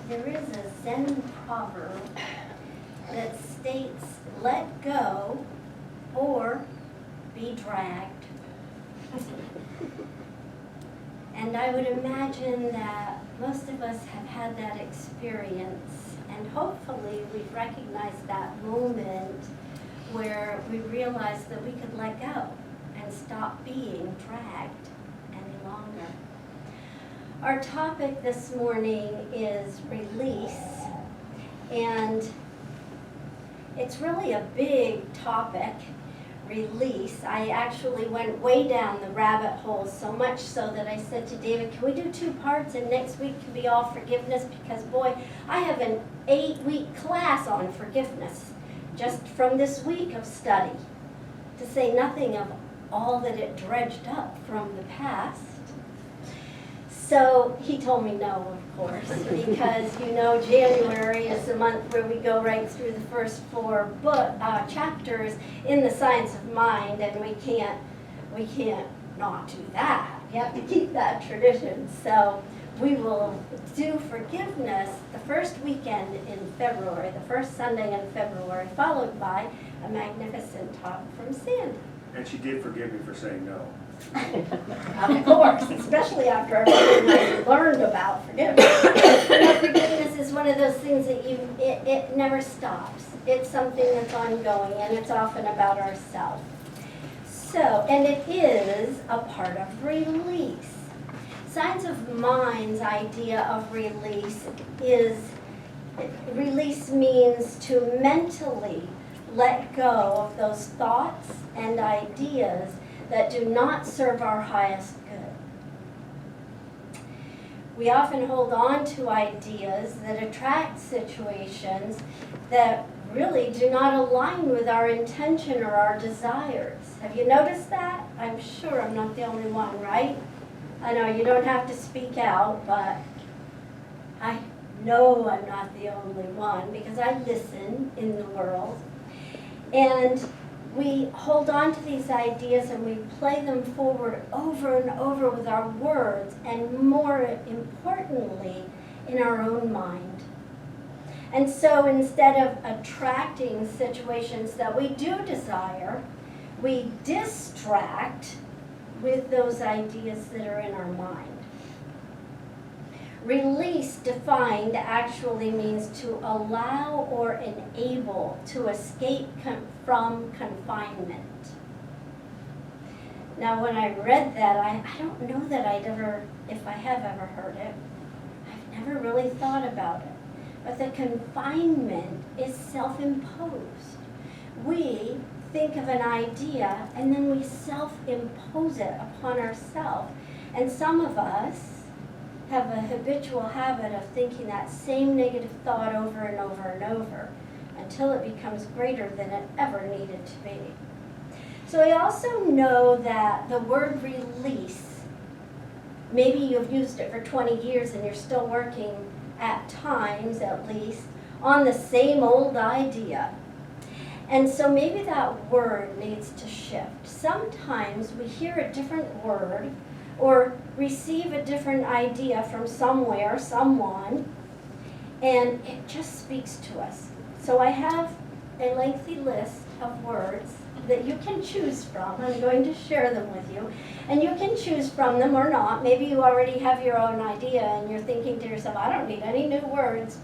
There is a Zen proverb that states, let go or be dragged. And I would imagine that most of us have had that experience, and hopefully we've recognized that moment where we realized that we could let go and stop being dragged any longer. Our topic this morning is release, and it's really a big topic, release. I actually went way down the rabbit hole, so much so that I said to David, can we do 2 parts and next week can be all forgiveness? Because boy, I have an 8-week class on forgiveness just from this week of study, to say nothing of all that it dredged up from the past. So he told me no, of course, because you know January is the month where we go right through the first 4 chapters in the science of mind, and we can't not do that. You have to keep that tradition. So we will do forgiveness the first weekend in February, the first Sunday in February, followed by a magnificent talk from Sandy. And she did forgive me for saying no. Of course, especially after everything I learned about forgiveness. But forgiveness is one of those things that it never stops. It's something that's ongoing, and it's often about ourselves. So, and it is a part of release. Science of Mind's idea of release means to mentally let go of those thoughts and ideas that do not serve our highest good. We often hold on to ideas that attract situations that really do not align with our intention or our desires. Have you noticed that? I'm sure I'm not the only one, right? I know you don't have to speak out, but I know I'm not the only one because I listen in the world. And we hold on to these ideas and we play them forward over and over with our words, and more importantly, in our own mind. And so instead of attracting situations that we do desire, we distract with those ideas that are in our mind. Release, defined, actually means to allow or enable to escape from confinement. Now, when I read that, I don't know that if I have ever heard it, I've never really thought about it. But the confinement is self-imposed. We think of an idea and then we self-impose it upon ourselves. And some of us have a habitual habit of thinking that same negative thought over and over and over until it becomes greater than it ever needed to be. So I also know that the word release, maybe you've used it for 20 years and you're still working at times at least on the same old idea. And so maybe that word needs to shift. Sometimes we hear a different word or receive a different idea from somewhere, someone, and it just speaks to us. So I have a lengthy list of words that you can choose from. I'm going to share them with you. And you can choose from them or not. Maybe you already have your own idea and you're thinking to yourself, I don't need any new words.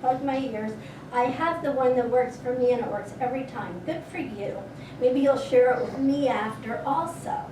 Plug my ears. I have the one that works for me and it works every time. Good for you. Maybe you'll share it with me after also.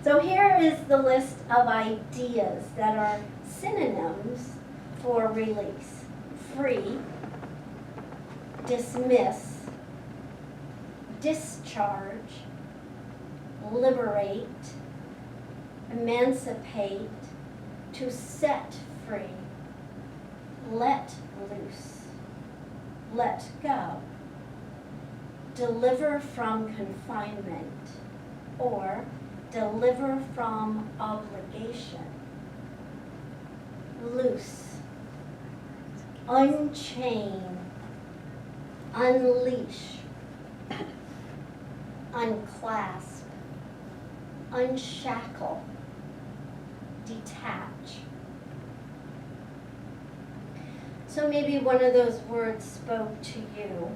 So here is the list of ideas that are synonyms for release. Free, dismiss, discharge, liberate, emancipate, to set free, let loose, let go, deliver from confinement, or deliver from obligation, loose, unchain, unleash, unclasp, unshackle, detach. So maybe one of those words spoke to you.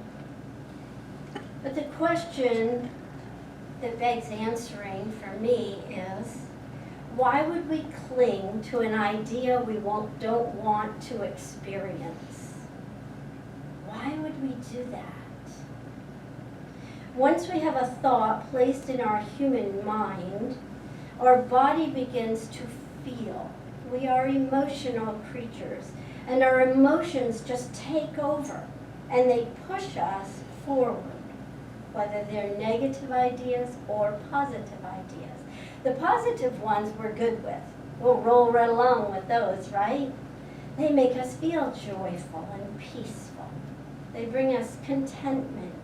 But the question that begs answering for me is, why would we cling to an idea we don't want to experience? Why would we do that? Once we have a thought placed in our human mind, our body begins to feel. We are emotional creatures, and our emotions just take over, and they push us forward, whether they're negative ideas or positive ideas. The positive ones we're good with. We'll roll right along with those, right? They make us feel joyful and peaceful. They bring us contentment.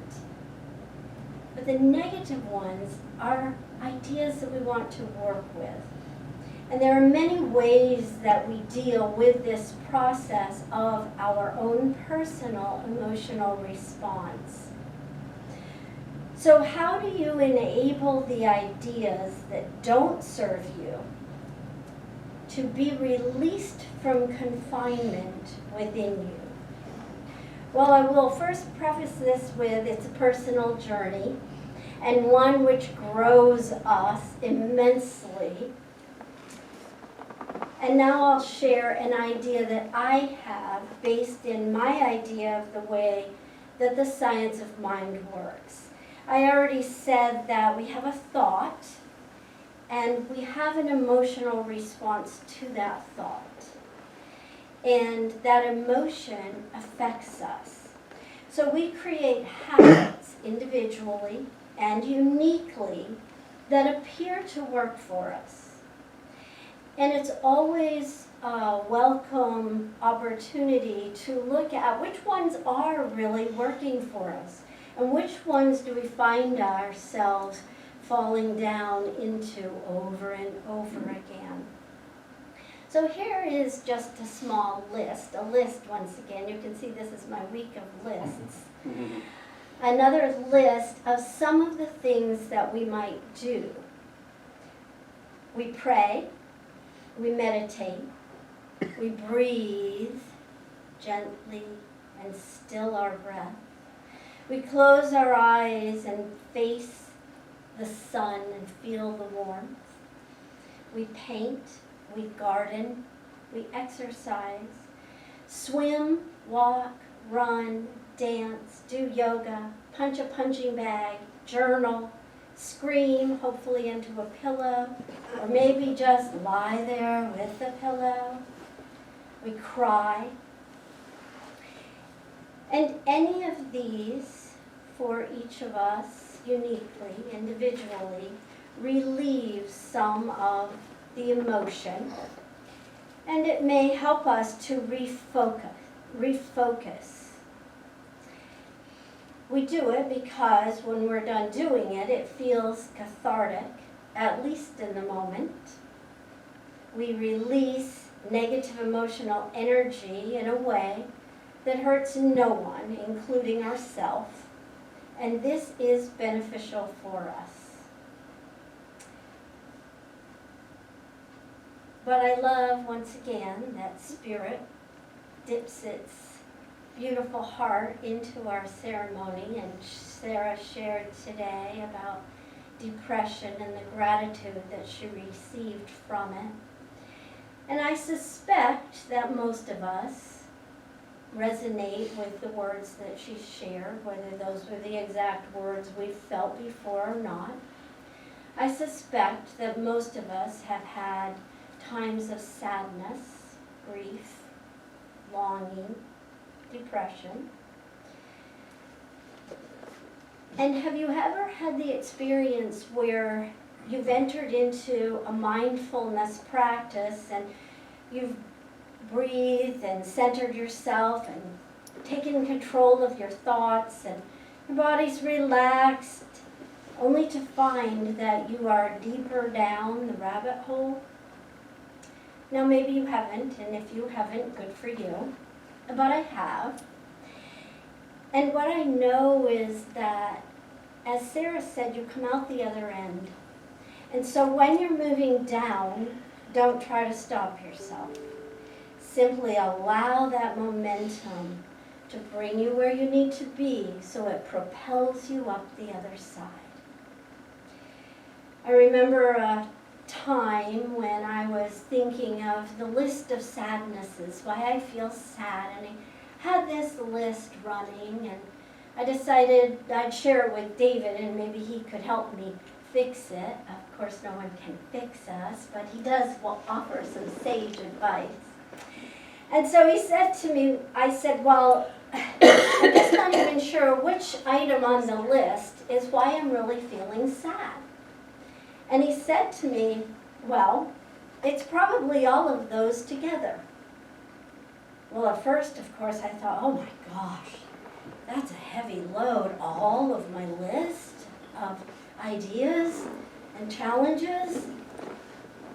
But the negative ones are ideas that we want to work with. And there are many ways that we deal with this process of our own personal emotional response. So how do you enable the ideas that don't serve you to be released from confinement within you? Well, I will first preface this with it's a personal journey, and one which grows us immensely. And now I'll share an idea that I have based in my idea of the way that the science of mind works. I already said that we have a thought, and we have an emotional response to that thought. And that emotion affects us. So we create habits individually and uniquely that appear to work for us. And it's always a welcome opportunity to look at which ones are really working for us and which ones do we find ourselves falling down into over and over again. So here is just a small list, once again. You can see this is my week of lists. Another list of some of the things that we might do. We pray, we meditate, we breathe gently and still our breath. We close our eyes and face the sun and feel the warmth. We paint, we garden, we exercise, swim, walk, run, dance, do yoga, punch a punching bag, journal, scream, hopefully into a pillow, or maybe just lie there with the pillow. We cry. And any of these, for each of us, uniquely, individually, relieves some of the emotion, and it may help us to refocus. We do it because when we're done doing it, it feels cathartic, at least in the moment. We release negative emotional energy in a way that hurts no one, including ourselves, and this is beneficial for us. But I love, once again, that Spirit dips its beautiful heart into our ceremony, and Sarah shared today about depression and the gratitude that she received from it. And I suspect that most of us resonate with the words that she shared, whether those were the exact words we felt before or not. I suspect that most of us have had times of sadness, grief, longing, depression. And have you ever had the experience where you've entered into a mindfulness practice and you've breathed and centered yourself and taken control of your thoughts and your body's relaxed, only to find that you are deeper down the rabbit hole? Now maybe you haven't, and if you haven't, good for you. But I have. And what I know is that, as Sarah said, you come out the other end. And so when you're moving down, don't try to stop yourself. Simply allow that momentum to bring you where you need to be so it propels you up the other side. I remember a time when I was thinking of the list of sadnesses, why I feel sad, and I had this list running, and I decided I'd share it with David and maybe he could help me fix it. Of course, no one can fix us, but he does offer some sage advice. And so he said to me, I said, well, I'm just not even sure which item on the list is why I'm really feeling sad. And he said to me, well, it's probably all of those together. Well, at first, of course, I thought, oh my gosh, that's a heavy load, all of my list of ideas and challenges.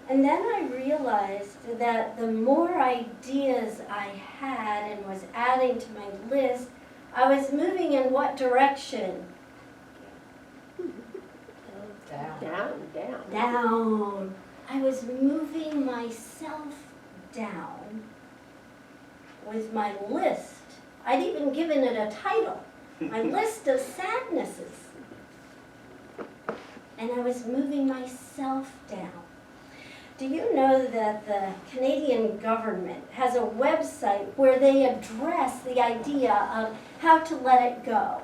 And then I realized that the more ideas I had and was adding to my list, I was moving in what direction? Down. I was moving myself down with my list. I'd even given it a title, my list of sadnesses. And I was moving myself down. Do you know that the Canadian government has a website where they address the idea of how to let it go?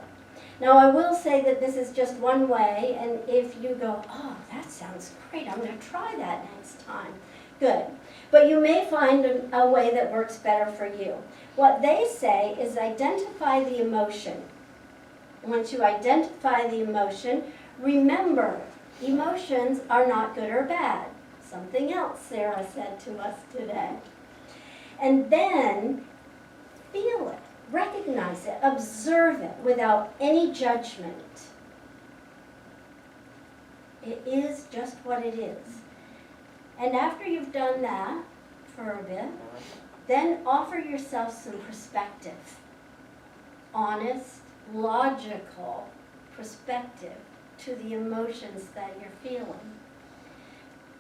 Now, I will say that this is just one way, and if you go, oh, that sounds great, I'm going to try that next time, good. But you may find a way that works better for you. What they say is identify the emotion. Once you identify the emotion, remember, emotions are not good or bad. Something else Sarah said to us today. And then feel it. Recognize it, observe it without any judgment. It is just what it is. And after you've done that for a bit, then offer yourself some perspective. Honest, logical perspective to the emotions that you're feeling.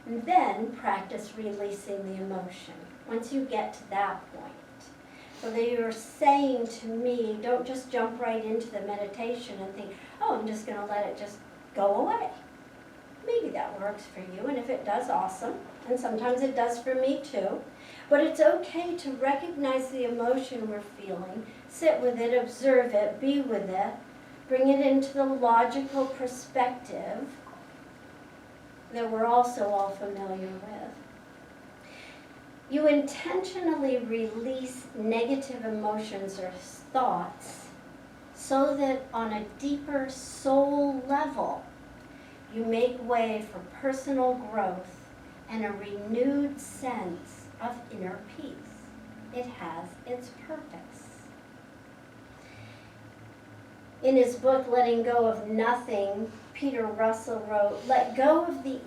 And then practice releasing the emotion once you get to that point. So that you're saying to me, don't just jump right into the meditation and think, oh, I'm just going to let it just go away. Maybe that works for you, and if it does, awesome. And sometimes it does for me too. But it's okay to recognize the emotion we're feeling, sit with it, observe it, be with it, bring it into the logical perspective that we're also all familiar with. You intentionally release negative emotions or thoughts so that on a deeper soul level, you make way for personal growth and a renewed sense of inner peace. It has its purpose. In his book, Letting Go of Nothing, Peter Russell wrote, letting go of the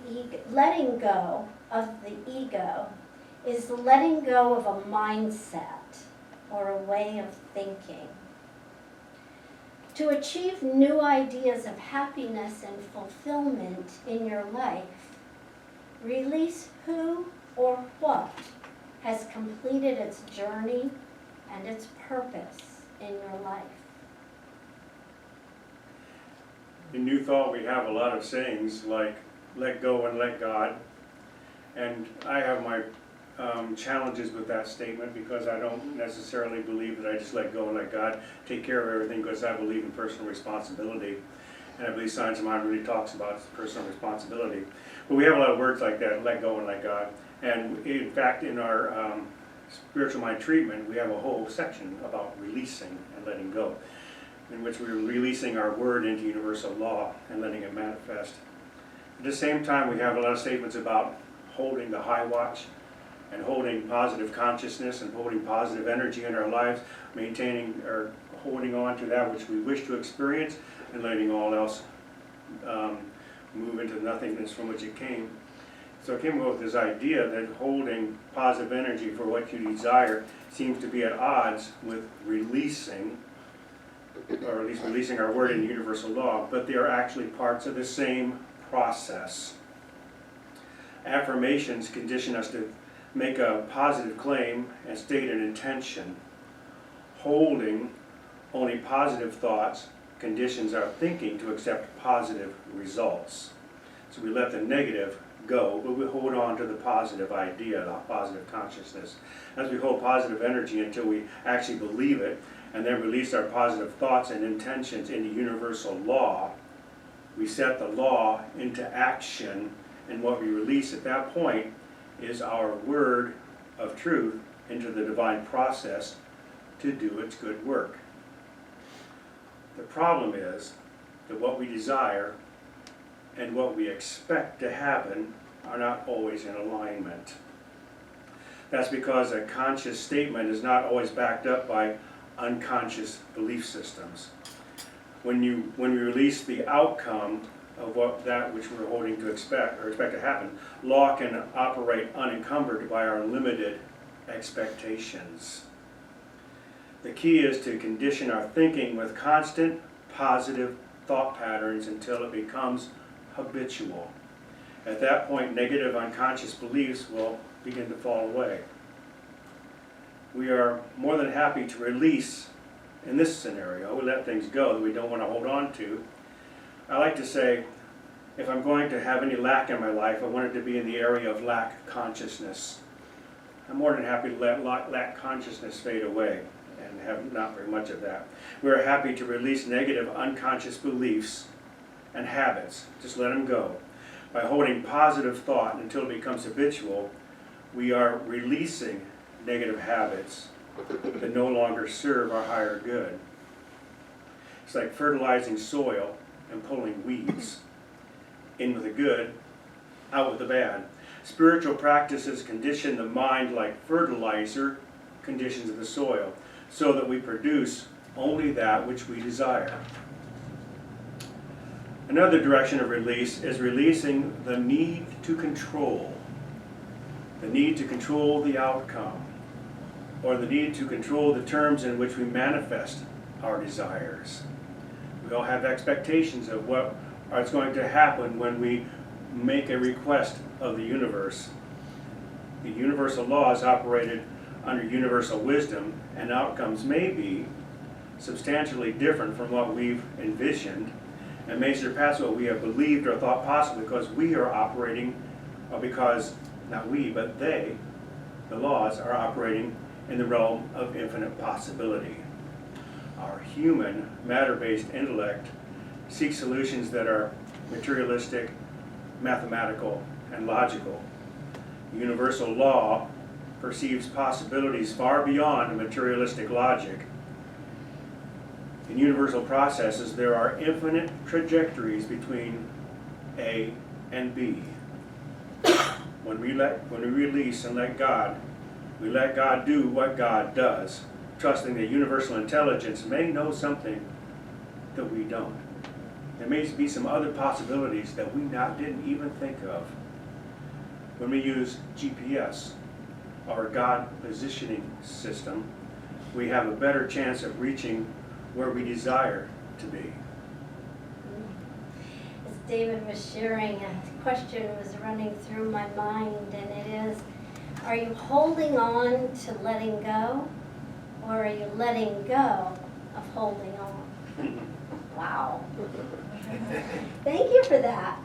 ego is the letting go of a mindset or a way of thinking. To achieve new ideas of happiness and fulfillment in your life, release who or what has completed its journey and its purpose in your life. In New Thought, we have a lot of sayings like, let go and let God. And I have my challenges with that statement because I don't necessarily believe that I just let go and let God take care of everything, because I believe in personal responsibility. And I believe Science of Mind really talks about personal responsibility. But we have a lot of words like that, let go and let God. And in fact, in our spiritual mind treatment, we have a whole section about releasing and letting go, in which we're releasing our word into universal law and letting it manifest. At the same time, we have a lot of statements about holding the high watch and holding positive consciousness and holding positive energy in our lives, maintaining or holding on to that which we wish to experience and letting all else move into nothingness from which it came. So I came up with this idea that holding positive energy for what you desire seems to be at odds with releasing, or at least releasing our word in universal law, but they are actually parts of the same process. Affirmations condition us to make a positive claim and state an intention, holding only positive thoughts conditions our thinking to accept positive results. So we let the negative go, but we hold on to the positive idea, the positive consciousness. As we hold positive energy until we actually believe it, and then release our positive thoughts and intentions into universal law, we set the law into action, and what we release at that point is our word of truth into the divine process to do its good work. The problem is that what we desire and what we expect to happen are not always in alignment. That's because a conscious statement is not always backed up by unconscious belief systems. When we release the outcome of that which we're holding to expect to happen, law can operate unencumbered by our limited expectations. The key is to condition our thinking with constant positive thought patterns until it becomes habitual. At that point, negative unconscious beliefs will begin to fall away. We are more than happy to release, in this scenario, we let things go that we don't want to hold on to. I like to say, if I'm going to have any lack in my life, I want it to be in the area of lack consciousness. I'm more than happy to let lack consciousness fade away and have not very much of that. We're happy to release negative unconscious beliefs and habits. Just let them go. By holding positive thought until it becomes habitual, we are releasing negative habits that no longer serve our higher good. It's like fertilizing soil and pulling weeds. In with the good, out with the bad. Spiritual practices condition the mind like fertilizer conditions the soil, so that we produce only that which we desire. Another direction of release is releasing the need to control. The need to control the outcome, or the need to control the terms in which we manifest our desires. We all have expectations of what is going to happen when we make a request of the universe. The universal law is operated under universal wisdom, and outcomes may be substantially different from what we've envisioned, and may surpass what we have believed or thought possible, because we are operating, or because, not we, but they, the laws, are operating in the realm of infinite possibility. Our human, matter-based intellect seeks solutions that are materialistic, mathematical, and logical. Universal law perceives possibilities far beyond materialistic logic. In universal processes, there are infinite trajectories between A and B. When we release and let God, we let God do what God does, trusting that universal intelligence may know something that we don't. There may be some other possibilities that we didn't even think of. When we use GPS, our God positioning system, we have a better chance of reaching where we desire to be. As David was sharing, a question was running through my mind, and it is, are you holding on to letting go, or are you letting go of holding on? Wow. Thank you for that.